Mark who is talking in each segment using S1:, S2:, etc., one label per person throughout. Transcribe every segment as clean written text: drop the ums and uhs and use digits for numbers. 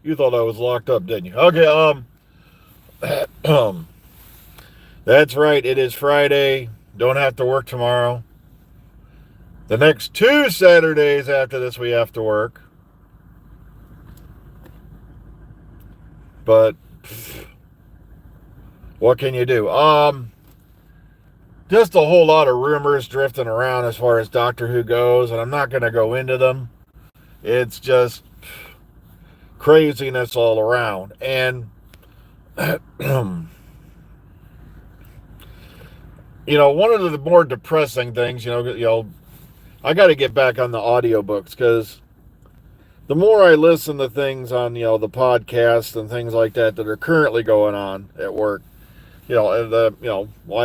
S1: You thought I was locked up, didn't you? Okay, that's right. It is Friday. Don't have to work tomorrow. The next 2 Saturdays after this, we have to work. But what can you do? Just a whole lot of rumors drifting around as far as Doctor Who goes, and I'm not going to go into them. It's just craziness all around. And one of the more depressing things, I got to get back on the audiobooks because the more I listen to things on, the podcasts and things like that are currently going on at work, I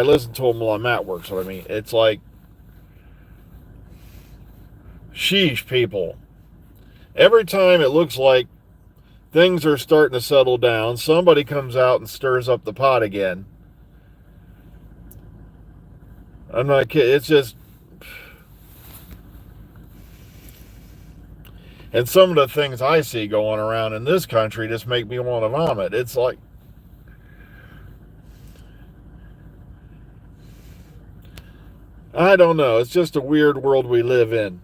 S1: listen to them while I'm at work. So I mean, it's like, sheesh, people. Every time it looks like things are starting to settle down, somebody comes out and stirs up the pot again. I'm not kidding. It's just, and some of the things I see going around in this country just make me want to vomit. It's like, I don't know. It's just a weird world we live in.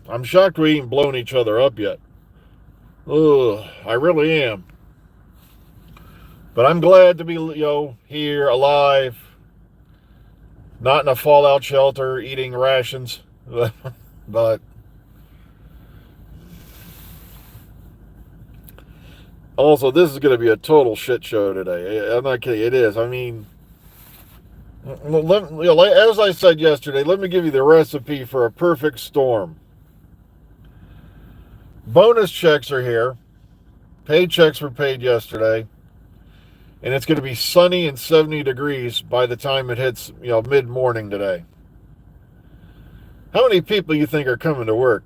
S1: I'm shocked we ain't blown each other up yet. Ugh, I really am. But I'm glad to be, here, alive, not in a fallout shelter, eating rations. But also, this is going to be a total shit show today. I'm not kidding. It is. I mean, as I said yesterday, let me give you the recipe for a perfect storm. Bonus checks are here. Paychecks were paid yesterday. And it's going to be sunny and 70 degrees by the time it hits, mid-morning today. How many people you think are coming to work?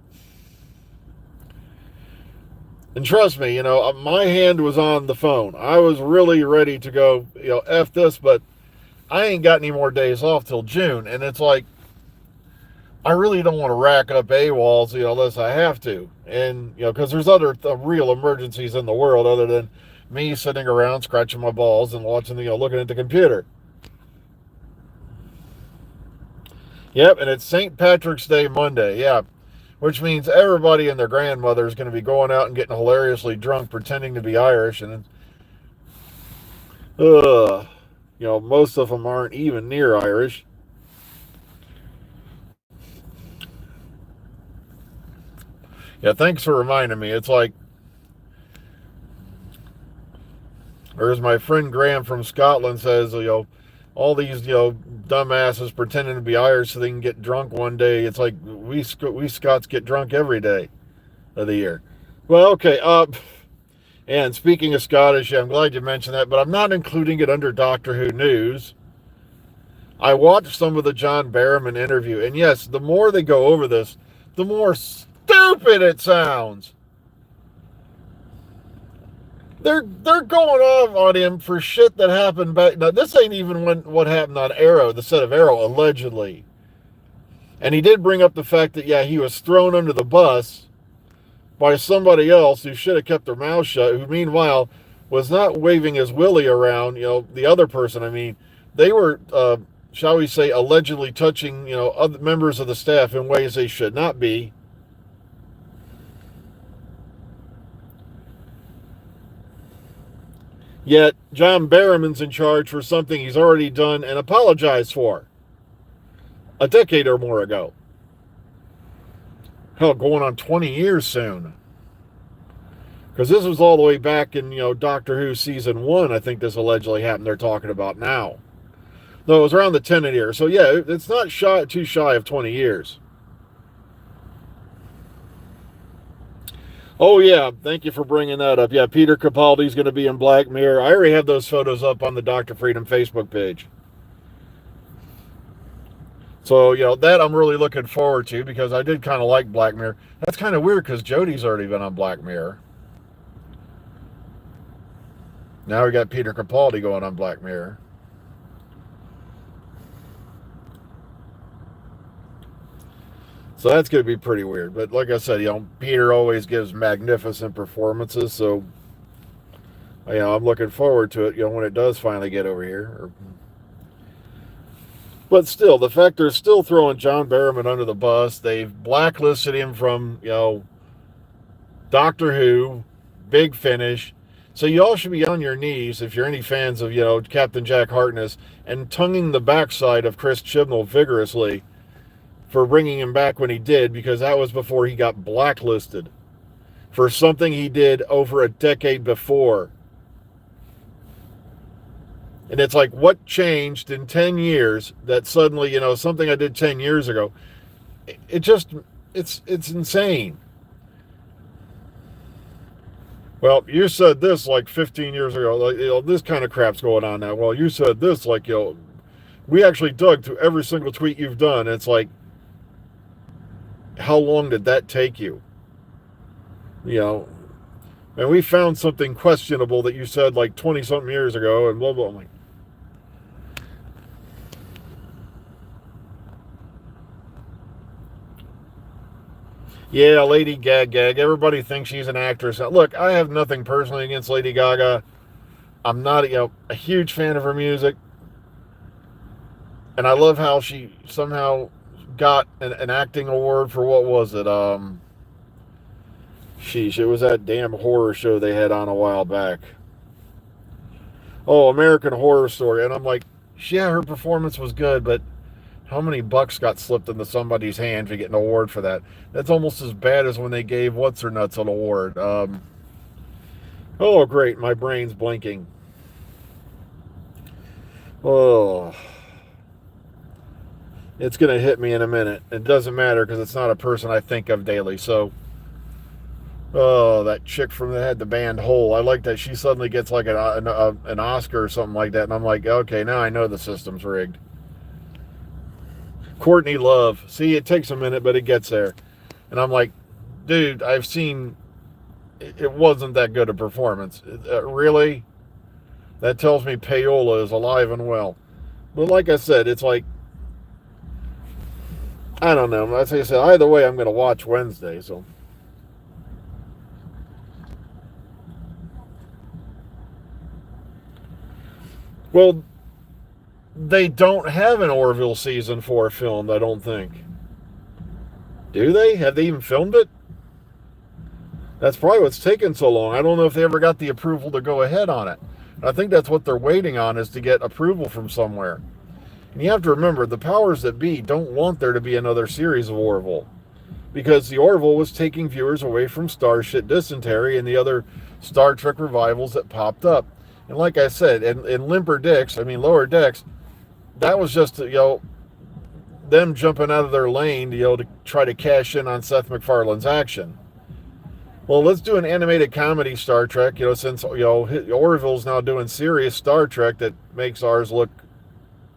S1: And trust me, my hand was on the phone. I was really ready to go, F this, but I ain't got any more days off till June. And it's like, I really don't want to rack up AWOLs, unless I have to. And, because there's other real emergencies in the world other than me sitting around scratching my balls and watching, looking at the computer. Yep, and it's St. Patrick's Day Monday, yeah. Which means everybody and their grandmother is going to be going out and getting hilariously drunk pretending to be Irish. And, most of them aren't even near Irish. Yeah, thanks for reminding me. It's like, or as my friend Graham from Scotland says, all these, dumbasses pretending to be Irish so they can get drunk one day. It's like we Scots get drunk every day of the year. Well, okay. And speaking of Scottish, I'm glad you mentioned that, but I'm not including it under Doctor Who news. I watched some of the John Barrowman interview, and yes, the more they go over this, the more stupid it sounds. They're going off on him for shit that happened back. Now, this ain't even what happened on Arrow, the set of Arrow, allegedly. And he did bring up the fact that, yeah, he was thrown under the bus by somebody else who should have kept their mouth shut, who meanwhile was not waving his willy around, the other person. I mean, they were, shall we say, allegedly touching, other members of the staff in ways they should not be. Yet, John Barrowman's in charge for something he's already done and apologized for a decade or more ago. Hell, going on 20 years soon. Because this was all the way back in, Doctor Who Season 1, I think this allegedly happened they're talking about now. No, it was around the 10th year. So, yeah, it's not too shy of 20 years. Oh, yeah. Thank you for bringing that up. Yeah, Peter Capaldi's going to be in Black Mirror. I already have those photos up on the Dr. Freedom Facebook page. So, that I'm really looking forward to because I did kind of like Black Mirror. That's kind of weird because Jodie's already been on Black Mirror. Now we got Peter Capaldi going on Black Mirror. So that's going to be pretty weird. But like I said, Peter always gives magnificent performances. So I'm looking forward to it, when it does finally get over here. But still, the fact they're still throwing John Barrowman under the bus, they've blacklisted him from, Doctor Who, Big Finish. So you all should be on your knees if you're any fans of, Captain Jack Harkness, and tonguing the backside of Chris Chibnall vigorously for bringing him back when he did, because that was before he got blacklisted for something he did over a decade before. And it's like, what changed in 10 years that suddenly, something I did 10 years ago, it's insane. Well, you said this like 15 years ago, like, this kind of crap's going on now. Well, you said this like, we actually dug through every single tweet you've done. It's like, how long did that take you? And we found something questionable that you said like 20 something years ago, and blah, blah. I'm like, yeah, Lady Gaga. Everybody thinks she's an actress. Now, look, I have nothing personally against Lady Gaga. I'm not, a huge fan of her music. And I love how she somehow got an acting award for, what was it? It was that damn horror show they had on a while back. Oh, American Horror Story. And I'm like, yeah, her performance was good, but how many bucks got slipped into somebody's hand to get an award for that? That's almost as bad as when they gave What's-Her-Nuts an award. Oh, great. My brain's blinking. Oh. It's going to hit me in a minute. It doesn't matter because it's not a person I think of daily. So, oh, that chick from that had the band Hole. I like that she suddenly gets like an Oscar or something like that. And I'm like, okay, now I know the system's rigged. Courtney Love. See, it takes a minute, but it gets there. And I'm like, dude, I've seen, it wasn't that good a performance. Really? That tells me Paola is alive and well. But like I said, it's like, I don't know. Like I said, either way, I'm going to watch Wednesday. So, well, they don't have an Orville season 4 filmed, I don't think. Do they? Have they even filmed it? That's probably what's taking so long. I don't know if they ever got the approval to go ahead on it. I think that's what they're waiting on, is to get approval from somewhere. And you have to remember, the powers that be don't want there to be another series of Orville, because the Orville was taking viewers away from Starship Dysentery and the other Star Trek revivals that popped up. And like I said, in Lower Decks, that was just, them jumping out of their lane, to try to cash in on Seth MacFarlane's action. Well, let's do an animated comedy Star Trek, since, Orville's now doing serious Star Trek that makes ours look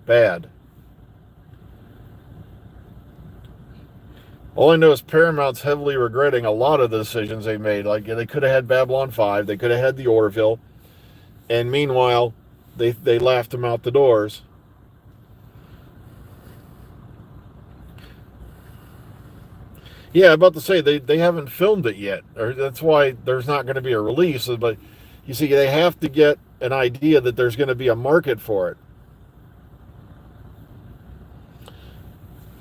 S1: bad. All I know is Paramount's heavily regretting a lot of the decisions they made. Like, they could have had Babylon 5, they could have had the Orville, and meanwhile, they laughed them out the doors. Yeah, about to say, they haven't filmed it yet. That's why there's not going to be a release. But you see, they have to get an idea that there's going to be a market for it.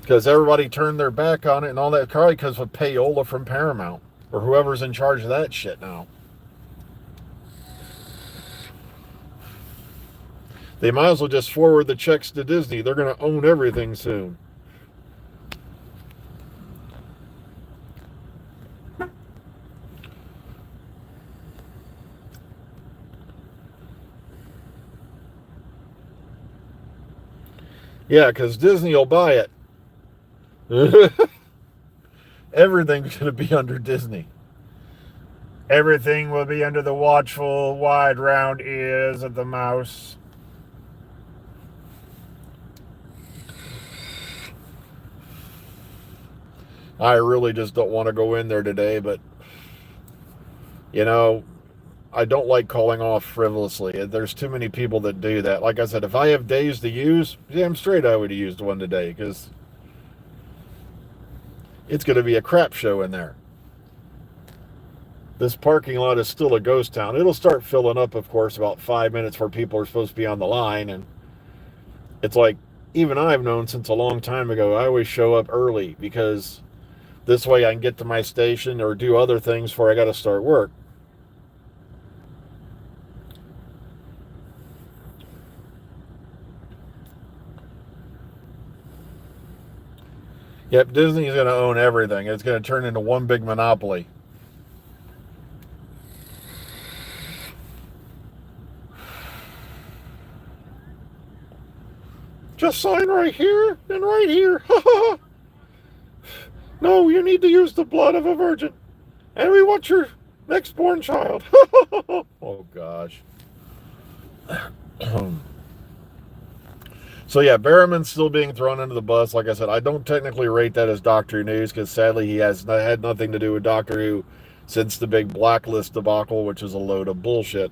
S1: Because everybody turned their back on it and all that, probably because of Paola from Paramount, or whoever's in charge of that shit now. They might as well just forward the checks to Disney. They're going to own everything soon. Yeah, because Disney will buy it. Everything's going to be under Disney. Everything will be under the watchful, wide, round ears of the mouse. I really just don't want to go in there today, but, I don't like calling off frivolously. There's too many people that do that. Like I said, if I have days to use, damn straight I would have used one today, because it's going to be a crap show in there. This parking lot is still a ghost town. It'll start filling up, of course, about 5 minutes where people are supposed to be on the line. And it's like, even I've known since a long time ago, I always show up early because this way I can get to my station or do other things before I got to start work. Yep, Disney's going to own everything. It's going to turn into one big monopoly. Just sign right here and right here. No, you need to use the blood of a virgin. And we want your next born child. Oh, gosh. So, yeah, Berriman's still being thrown under the bus. Like I said, I don't technically rate that as Doctor Who news because sadly he has had nothing to do with Doctor Who since the big Blacklist debacle, which is a load of bullshit.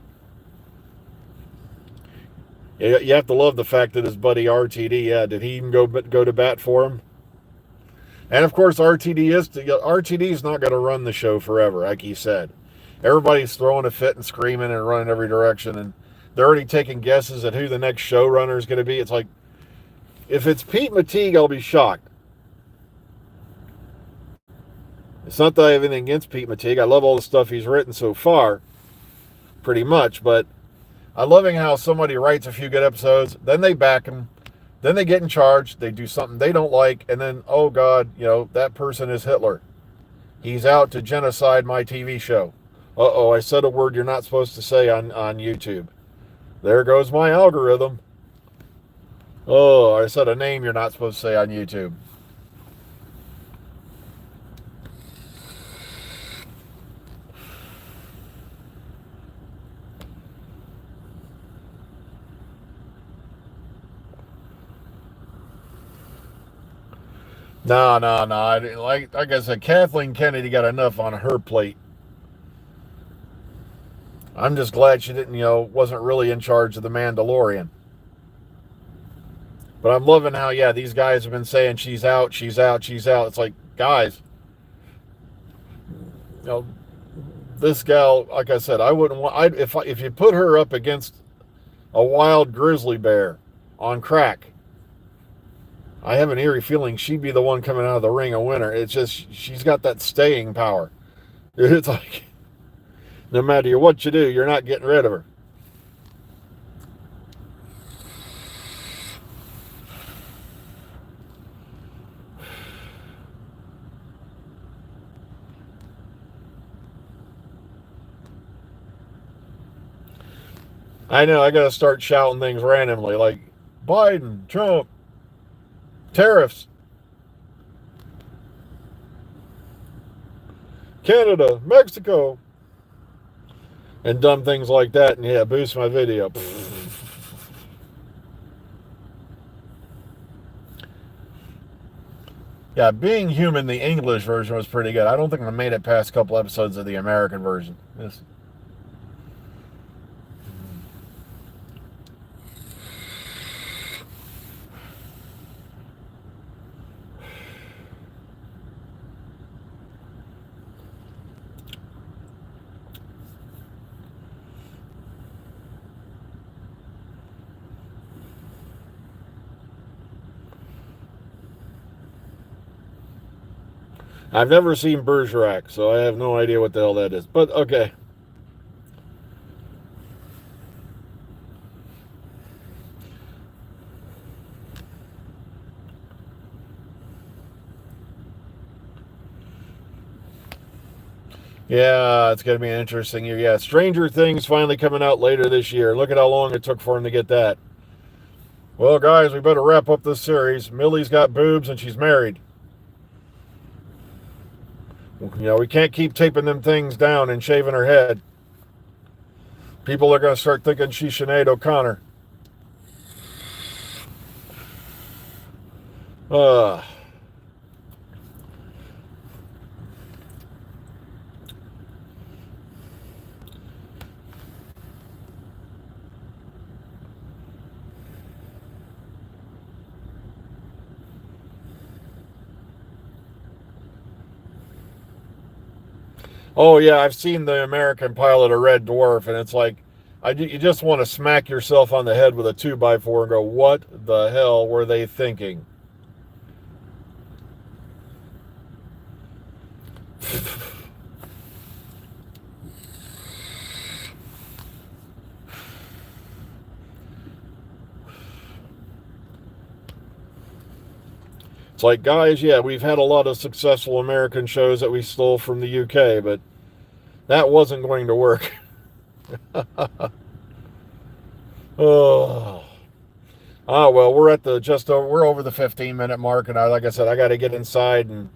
S1: You have to love the fact that his buddy RTD, did he even go to bat for him? And of course, RTD's not going to run the show forever, like he said. Everybody's throwing a fit and screaming and running every direction, and they're already taking guesses at who the next showrunner is going to be. It's like, if it's Pete Matigue, I'll be shocked. It's not that I have anything against Pete Matigue. I love all the stuff he's written so far, pretty much, but I'm loving how somebody writes a few good episodes, then they back him, then they get in charge, they do something they don't like, and then, oh God, that person is Hitler. He's out to genocide my TV show. Uh-oh, I said a word you're not supposed to say on YouTube. There goes my algorithm. Oh, I said a name you're not supposed to say on YouTube. No. Like I said, Kathleen Kennedy got enough on her plate. I'm just glad she didn't, wasn't really in charge of the Mandalorian. But I'm loving how, these guys have been saying she's out. It's like, guys, this gal, like I said, I wouldn't want. If you put her up against a wild grizzly bear on crack, I have an eerie feeling she'd be the one coming out of the ring a winner. It's just she's got that staying power. It's like, no matter what you do, you're not getting rid of her. I know, I got to start shouting things randomly like Biden, Trump, tariffs, Canada, Mexico, and dumb things like that, and boost my video. Yeah, Being Human, the English version was pretty good. I don't think I made it past a couple episodes of the American version. I've never seen Bergerac, so I have no idea what the hell that is. But okay. Yeah, it's going to be an interesting year. Yeah, Stranger Things finally coming out later this year. Look at how long it took for him to get that. Well, guys, we better wrap up this series. Millie's got boobs and she's married. We can't keep taping them things down and shaving her head. People are going to start thinking she's Sinead O'Connor. Oh yeah, I've seen the American pilot a Red Dwarf, and it's like, you just want to smack yourself on the head with a 2x4 and go, what the hell were they thinking? It's like, guys, yeah, we've had a lot of successful American shows that we stole from the UK, but that wasn't going to work. Oh. Well, we're at the we're over the 15-minute mark, and like I said, I got to get inside and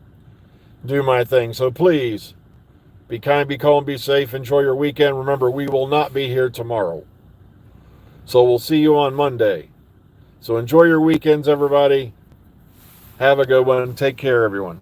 S1: do my thing. So please be kind, be calm, be safe, enjoy your weekend. Remember, we will not be here tomorrow. So we'll see you on Monday. So enjoy your weekends, everybody. Have a good one. Take care, everyone.